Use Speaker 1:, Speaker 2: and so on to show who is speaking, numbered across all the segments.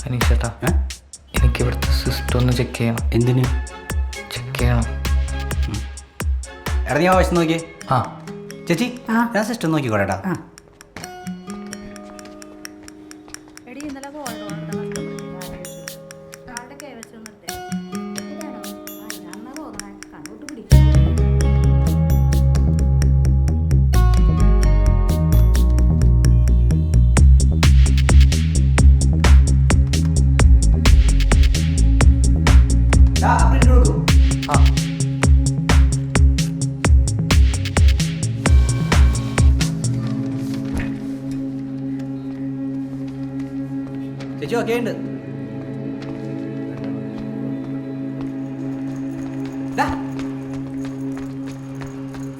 Speaker 1: അനീഷേട്ടാ, എനിക്ക് ഇവിടുത്തെ സിസ്റ്റം ഒന്ന് ചെക്ക് ചെയ്യണം.
Speaker 2: എന്തിന്
Speaker 1: ചെക്ക് ചെയ്യണം?
Speaker 2: എടാ നീ ആവശ്യം നോക്കിയേ.
Speaker 1: ആ
Speaker 2: ചേച്ചി ഞാൻ സിസ്റ്റം നോക്കിക്കോളേട്ടാ.
Speaker 1: ആ
Speaker 2: ചേച്ചി ഓക്കെ ഉണ്ട്.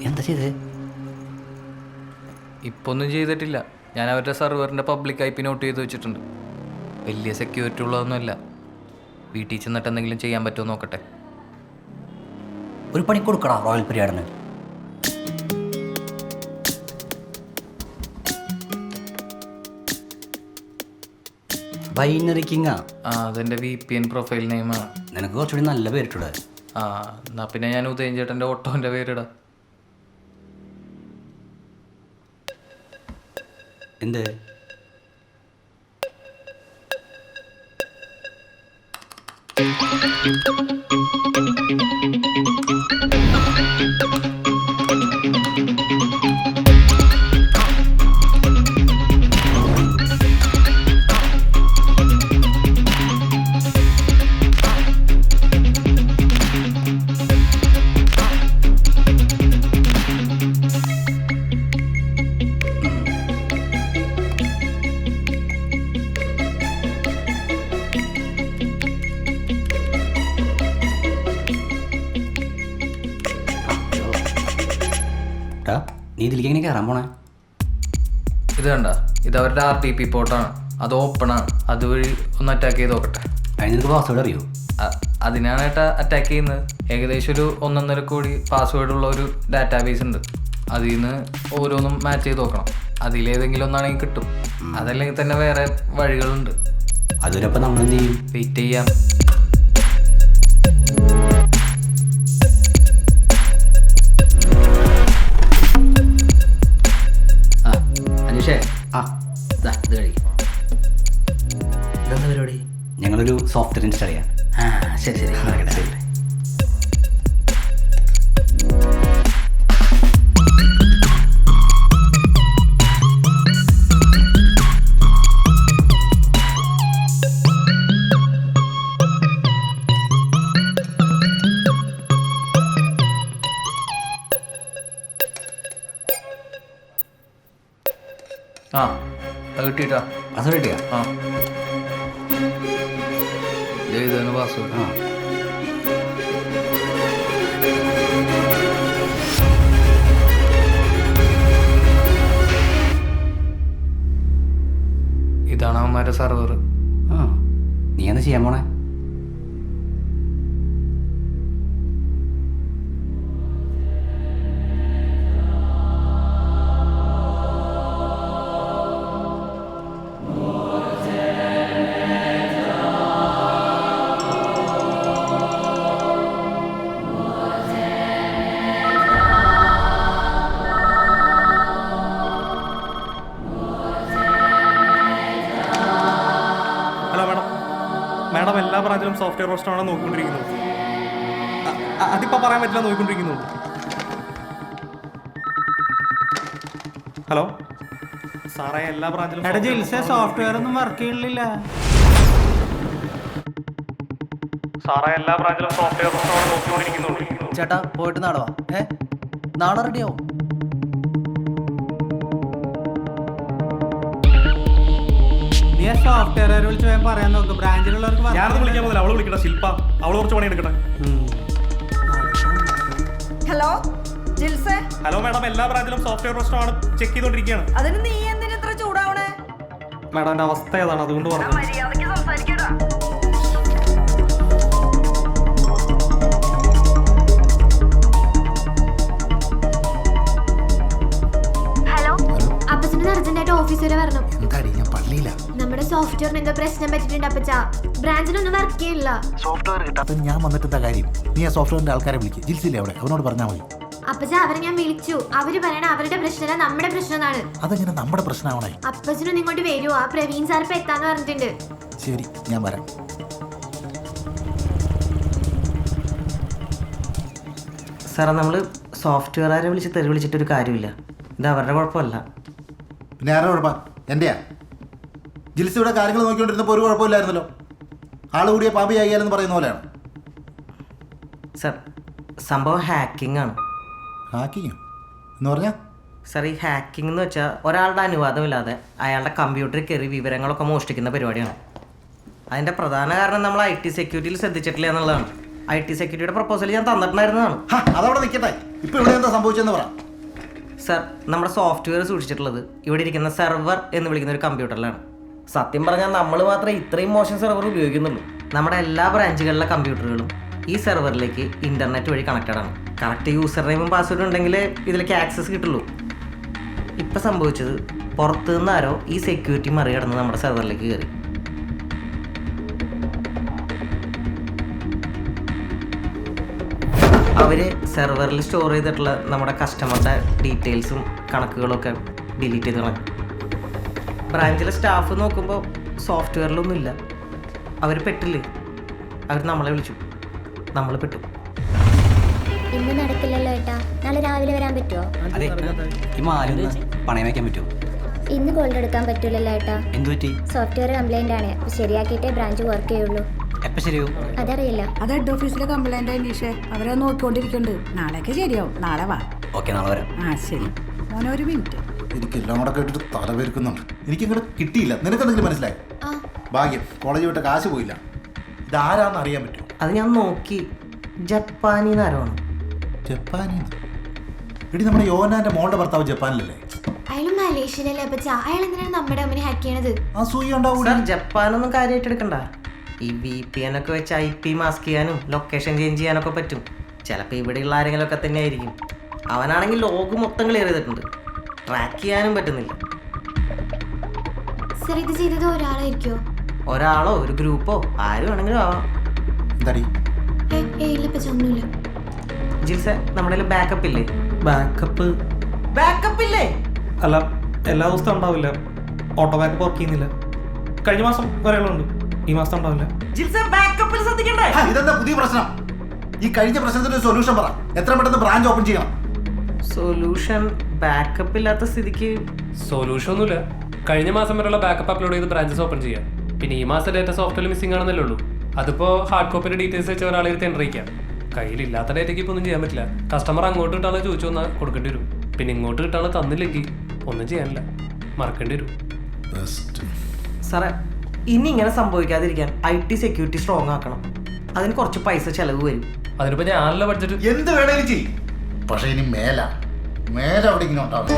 Speaker 2: എന്താ ചെയ്തേ?
Speaker 1: ഇപ്പോൾ ഒന്നും ചെയ്തിട്ടില്ല. ഞാൻ അവരുടെ സെർവറിൻ്റെ പബ്ലിക് ഐ പി നോട്ട് ചെയ്ത് വെച്ചിട്ടുണ്ട്. വലിയ സെക്യൂരിറ്റി ഉള്ളതൊന്നുമല്ല. വീട്ടിൽ ചെന്നിട്ട് എന്തെങ്കിലും ചെയ്യാൻ പറ്റുമോ നോക്കട്ടെ.
Speaker 2: ഒരു പണി കൊടുക്കടാ റോയൽ പീരിയഡിന്. ബൈനറി കിങ്ങാ.
Speaker 1: ആ അതെൻ്റെ VPN പ്രൊഫൈൽ നെയിമാണ്.
Speaker 2: നിനക്ക് കുറച്ചുകൂടി നല്ല പേരിട്ടൂടെ?
Speaker 1: ആ എന്നാൽ പിന്നെ ഞാൻ ഉദയൻ ചേട്ടൻ്റെ ഓട്ടോൻ്റെ പേരിടാം.
Speaker 2: എന്ത്? നീ ഇതിലേക്ക് എങ്ങനെ കയറാൻ പോണേ?
Speaker 1: ഇത് കണ്ട, ഇത് അവരുടെ RTP പോർട്ടാണ്. അത് ഓപ്പണാണ്. അതുവഴി ഒന്ന് അറ്റാക്ക് ചെയ്ത് നോക്കട്ടെ.
Speaker 2: അതിന് നിനക്ക് പാസ്വേഡ് അറിയോ?
Speaker 1: അതിനാണ് ഏട്ടാ അറ്റാക്ക് ചെയ്യുന്നത്. ഏകദേശം ഒരു 1.5 കോടി പാസ്വേഡുള്ള ഒരു ഡാറ്റാബേസ് ഉണ്ട്. അതിൽ നിന്ന് ഓരോന്നും മാച്ച് ചെയ്ത് നോക്കണം. അതിലേതെങ്കിലും ഒന്നാണെങ്കിൽ കിട്ടും. അതല്ലെങ്കിൽ തന്നെ വേറെ വഴികളുണ്ട്.
Speaker 2: അതുവരെപ്പം നമ്മൾ എന്ത് ചെയ്യും?
Speaker 1: വെയിറ്റ് ചെയ്യാം.
Speaker 2: അനീഷേ, ഇത് കഴിക്കും. ഇതെന്താ പരിപാടി? ഞങ്ങളൊരു സോഫ്റ്റ്വെയർ ഇൻസ്റ്റാൾ ചെയ്യാം. ശരി ശരി ശരി.
Speaker 1: ആ അത് കിട്ടിയിട്ടാ.
Speaker 2: പാസ്വേഡ് കിട്ടിയാ?
Speaker 1: ആ ഇതാണ് പാസ്വേഡ്. ഇതാണ് അവന്മാരുടെ സെർവർ.
Speaker 2: നീ എന്താ ചെയ്യാൻ പോണേ?
Speaker 3: മാഡം എല്ലാ ബ്രാഞ്ചിലും സോഫ്റ്റ്വെയർ റോസ്റ്ററാണ് നോക്കിക്കൊണ്ടിരിക്കുന്നത്. അതിപ്പോൾ പറയാൻ പറ്റില്ല, നോക്കിക്കൊണ്ടിരിക്കുന്നു. ഹലോ സാറേ, എല്ലാ ബ്രാഞ്ചിലും
Speaker 4: സോഫ്റ്റ്വെയർ ഒന്നും വർക്ക് ചെയ്യണില്ല
Speaker 3: സാറേ. എല്ലാ ബ്രാഞ്ചിലും സോഫ്റ്റ്വെയർ റോസ്റ്ററാണ് നോക്കിക്കൊണ്ടിരിക്കുന്നുണ്ട്.
Speaker 2: ചേട്ടാ പോയിട്ട് നാളെ വാ. നാളെ റെഡിയാവും.
Speaker 4: നീ സോഫ്റ്റ്വെയർ വിളിച്ച് വേഗം പറയാൻ നോക്ക്. ബ്രാഞ്ചിലുള്ളവർക്ക്
Speaker 3: ഞാനത് വിളിക്കാൻ പോകുന്നില്ല, അവള് വിളിക്കട്ടെ. ശില്പ, അവള് കുറച്ച് പണി എടുക്കട്ടെ.
Speaker 5: ഹലോ ജിൽസേ.
Speaker 3: ഹലോ മാഡം, എല്ലാ ബ്രാഞ്ചിലും സോഫ്റ്റ്വെയർ റോസ്റ്ററാണ് ചെക്ക് ചെയ്തോണ്ടിരിക്കുകയാണ്.
Speaker 5: അതിന് നീ എന്തിനാ ഇത്ര ചൂടാവണേ?
Speaker 3: മാഡം എൻ്റെ അവസ്ഥ ഏതാണ്, അതുകൊണ്ട് പറഞ്ഞു.
Speaker 5: മര്യാദയ്ക്ക് സംസാരിക്കടാ.
Speaker 6: അർജന്റായിട്ട് ഓഫീസ് വരെ വരണം.
Speaker 2: എന്താടി ഞാൻ പള്ളിയില്ല.
Speaker 6: നമ്മുടെ സോഫ്റ്റ്വെയറിന് എന്തോ പ്രശ്നം പറ്റിയിട്ടുണ്ട് അപ്പച്ച. ബ്രാഞ്ചിലൊന്നും വർക്ക് ചെയ്യില്ല.
Speaker 7: സോഫ്റ്റ്വെയർ കിട്ടാത്ത ഞാൻ വന്നിട്ട് എന്താ കാര്യം? നീ ആ സോഫ്റ്റ്വെയറിന്റെ ആൾക്കാരെ വിളിക്കും. ജിൽസില്ലേ അവിടെ, അവനോട് പറഞ്ഞാൽ മതി.
Speaker 6: അപ്പച്ച അവരെ ഞാൻ വിളിച്ചു. അവര് പറയണ അവരുടെ പ്രശ്നമല്ല നമ്മുടെ പ്രശ്നമാണ്.
Speaker 7: അതെങ്ങനെ നമ്മുടെ പ്രശ്നമാവണേ?
Speaker 6: അപ്പച്ചനും ഇങ്ങോട്ട് വരുമോ? ആ പ്രവീൺ സാർ ഇപ്പൊ എത്താന്ന് പറഞ്ഞിട്ടുണ്ട്.
Speaker 7: ശരി, ഞാൻ വരാം.
Speaker 8: സാറേ, നമ്മൾ സോഫ്റ്റ്വെയറുകാരെ വിളിച്ച് തെറി വിളിച്ചിട്ടൊരു കാര്യമില്ല. ഇത് അവരുടെ കുഴപ്പമല്ല.
Speaker 7: പിന്നെ ആരുടെ കുഴപ്പം? എൻ്റെയാ? ജിൽസി ഇവിടെ കാര്യങ്ങൾ നോക്കിക്കൊണ്ടിരുന്നപ്പോൾ ഒരു കുഴപ്പമില്ലായിരുന്നല്ലോ. ആൾ കൂടിയ പാമ്പി ആയിയാലെന്ന് പറയുന്ന പോലെയാണ്.
Speaker 8: സാർ, സംഭവം ഹാക്കിംഗ് ആണ്.
Speaker 7: ഹാക്കിങ്ങോ എന്ന് പറഞ്ഞാൽ?
Speaker 8: സാർ, ഈ ഹാക്കിംഗ് എന്ന് വെച്ചാൽ ഒരാളുടെ അനുവാദമില്ലാതെ അയാളുടെ കമ്പ്യൂട്ടറിൽ കയറി വിവരങ്ങളൊക്കെ മോഷ്ടിക്കുന്ന പരിപാടിയാണ്. അതിൻ്റെ പ്രധാന കാരണം നമ്മൾ IT സെക്യൂരിറ്റിയിൽ ശ്രദ്ധിച്ചിട്ടില്ല എന്നുള്ളതാണ്. IT സെക്യൂരിറ്റിയുടെ പ്രപ്പോസൽ ഞാൻ തന്നിട്ടുണ്ടായിരുന്നതാണ്.
Speaker 7: അതവിടെ നിൽക്കട്ടെ. ഇപ്പോൾ ഇവിടെ എന്താ സംഭവിച്ചതെന്ന് പറ.
Speaker 8: സാർ, നമ്മുടെ സോഫ്റ്റ്വെയർ സൂക്ഷിച്ചിട്ടുള്ളത് ഇവിടെ ഇരിക്കുന്ന സെർവർ എന്ന് വിളിക്കുന്ന ഒരു കമ്പ്യൂട്ടറിലാണ്. സത്യം പറഞ്ഞാൽ നമ്മൾ മാത്രമേ ഇത്രയും മോശം സെർവർ ഉപയോഗിക്കുന്നുള്ളൂ. നമ്മുടെ എല്ലാ ബ്രാഞ്ചുകളിലെ കമ്പ്യൂട്ടറുകളും ഈ സെർവറിലേക്ക് ഇൻ്റർനെറ്റ് വഴി കണക്റ്റഡ് ആണ്. കറക്റ്റ് യൂസർ നെയിമും പാസ്വേഡും ഉണ്ടെങ്കിലേ ഇതിലേക്ക് ആക്സസ് കിട്ടുള്ളൂ. ഇപ്പം സംഭവിച്ചത്, പുറത്തു നിന്നാരോ ഈ സെക്യൂരിറ്റി മറികടന്ന് നമ്മുടെ സെർവറിലേക്ക് കയറി. അവർ സെർവറിൽ സ്റ്റോർ ചെയ്തിട്ടുള്ള നമ്മുടെ കസ്റ്റമറുടെ ഡീറ്റെയിൽസും കണക്കുകളൊക്കെ ഡിലീറ്റ് ചെയ്ത് കളഞ്ഞു. ബ്രാഞ്ചിലെ സ്റ്റാഫ് നോക്കുമ്പോൾ സോഫ്റ്റ്വെയറിലൊന്നുമില്ല. അവർ പെട്ടില്ലേ? അവർ നമ്മളെ വിളിച്ചു. നമ്മൾ പെട്ടു.
Speaker 6: ഇന്ന് നടക്കില്ലല്ലോ ഏട്ടാ. നാളെ രാവിലെ വരാൻ പറ്റുമോ?
Speaker 2: അതെ, ഈ മാലൊന്ന് പണയം വയ്ക്കാൻ പറ്റുമോ?
Speaker 6: ഇന്ന് ഗോൾഡ് എടുക്കാൻ പറ്റൂലല്ലോ ഏട്ടാ.
Speaker 2: എന്തു പറ്റി?
Speaker 6: സോഫ്റ്റ്വെയർ കംപ്ലൈന്റ് ആണ്. ശരിയാക്കിയിട്ടേ ബ്രാഞ്ച് വർക്ക് ചെയ്യുള്ളൂ.
Speaker 2: എപ്പോൾ ശരിയോ?
Speaker 6: അതറിയില്ല.
Speaker 5: അത് ഹെഡ് ഓഫീസിലെ കംപ്ലൈന്റ് അന്വേഷിച്ചേ. അവരെ നോക്കിക്കൊണ്ടിരിക്കുന്നുണ്ട്. നാളേക്ക് ശരിയാവും. നാളെ വാ.
Speaker 2: ഓക്കെ, നാളെ വരാം.
Speaker 5: ശരി മോനെ, ഒരു മിനിറ്റ്.
Speaker 7: എനിക്കെല്ലാം കൂടെ കേട്ടിട്ട് തലവേർക്കുന്നുണ്ട്. എനിക്കിങ്ങോട്ട് കിട്ടിയില്ല. നിനക്കെന്തെങ്കിലും മനസ്സിലായി? ഭാഗ്യം, കോളേജ് വിട്ട കാശ് പോയില്ല. ഇതാരാന്ന് അറിയാൻ പറ്റുമോ?
Speaker 8: അത് ഞാൻ നോക്കി. ജപ്പാനിൽ ആരോണ്?
Speaker 7: ജപ്പാനിൽ നിന്ന്? എടി, നമ്മുടെ യോനാന്റെ മോളുടെ ഭർത്താവ് ജപ്പാനിലല്ലേ?
Speaker 6: അയാൾ മലേഷ്യയിലല്ലേ അപ്പച്ച. അയാൾ എന്തിനാണ് നമ്മുടെ അമ്മനെ ഹാക്ക് ചെയ്യണത്?
Speaker 7: അസൂയ ഉണ്ടാവൂല.
Speaker 8: സാർ, ജപ്പാനൊന്നും കാര്യമായിട്ട് എടുക്കണ്ട. ഈ VPN ഒക്കെ വെച്ച് IP മാസ്ക് ചെയ്യാനും ലൊക്കേഷൻ ചേഞ്ച് ചെയ്യാനൊക്കെ പറ്റും. ചിലപ്പോൾ ഇവിടെയുള്ള ആരെങ്കിലുമൊക്കെ തന്നെ ആയിരിക്കും. അവനാണെങ്കിൽ ലോകം മൊത്തം ക്ലിയർ ചെയ്തിട്ടുണ്ട്. ട്രാക്ക് ചെയ്യാനും പറ്റുന്നില്ല.
Speaker 6: സർ, ഇത് ചെയ്തത് ഒരാളായിരിക്കോ?
Speaker 8: ഒരാളോ ഒരു ഗ്രൂപ്പോ ആരും വേണമെങ്കിലും ആവാം.
Speaker 7: എന്താടി?
Speaker 6: ഇല്ല പച്ച, ഒന്നുമില്ല.
Speaker 8: ജിൽസെ, നമ്മുടെ ബാക്കപ്പ് ഇല്ലേ?
Speaker 3: ബാക്കപ്പ്
Speaker 8: ഇല്ലേ?
Speaker 3: അല്ല, എല്ലാ ദിവസവും ഉണ്ടാവില്ല. ഓട്ടോ ബാക്കപ്പ് വർക്ക് ചെയ്യുന്നില്ല. കഴിഞ്ഞ മാസം ഒരാളുണ്ട്, ഈ മാസം ഉണ്ടാവില്ല.
Speaker 8: ജിൽസെ, ബാക്കപ്പിൽ ശ്രദ്ധിക്കണ്ടേ?
Speaker 7: ഇതെന്താ പുതിയ പ്രശ്നം? ഈ കഴിഞ്ഞ പ്രശ്നത്തിന് സൊല്യൂഷൻ പറ. എത്ര പെട്ടെന്ന് ബ്രാഞ്ച് ഓപ്പൺ ചെയ്യണം?
Speaker 8: സൊല്യൂഷൻ ബാക്കപ്പ് ഇല്ലാത്ത സ്ഥിതിക്ക്
Speaker 9: സൊല്യൂഷൻ ഒന്നുമില്ല. കഴിഞ്ഞ മാസം വരെയുള്ള ബാക്കപ്പ് അപ്ലോഡ് ചെയ്ത് ബ്രാഞ്ചസ് ഓപ്പൺ ചെയ്യാം. പിന്നെ ഈ മാസം ഡേറ്റ സോഫ്റ്റ്വെയർ മിസ്സിംഗ് ആണെന്നല്ലേ ഉള്ളൂ. അതിപ്പോൾ ഹാർഡ് കോപ്പിയുടെ ഡീറ്റെയിൽസ് വെച്ച് ഒരാളെ തെണ്ടറിയിക്കാം. കയ്യിലില്ലാത്ത ഡേറ്റയ്ക്ക് ഇപ്പോൾ ഒന്നും ചെയ്യാൻ പറ്റില്ല. കസ്റ്റമർ അങ്ങോട്ട് കിട്ടാണ് ചോദിച്ചു വന്നാൽ കൊടുക്കേണ്ടി വരും. പിന്നെ ഇങ്ങോട്ട് കിട്ടാണ് തന്നില്ലെങ്കിൽ ഒന്നും ചെയ്യാനില്ല, മറക്കേണ്ടി വരും.
Speaker 8: സാറേ, ഇനി ഇങ്ങനെ സംഭവിക്കാതിരിക്കാൻ IT സെക്യൂരിറ്റി സ്ട്രോങ് ആക്കണം. അതിന് കുറച്ച് പൈസ ചെലവ് വരും.
Speaker 9: അതിനിപ്പോൾ ഞാനല്ല ബഡ്ജറ്റ്.
Speaker 7: എന്ത് വേണേലും ചെയ്യും. പക്ഷെ ഇനി മേലെ അവിടെ ഇങ്ങനെ ഉണ്ടാവും.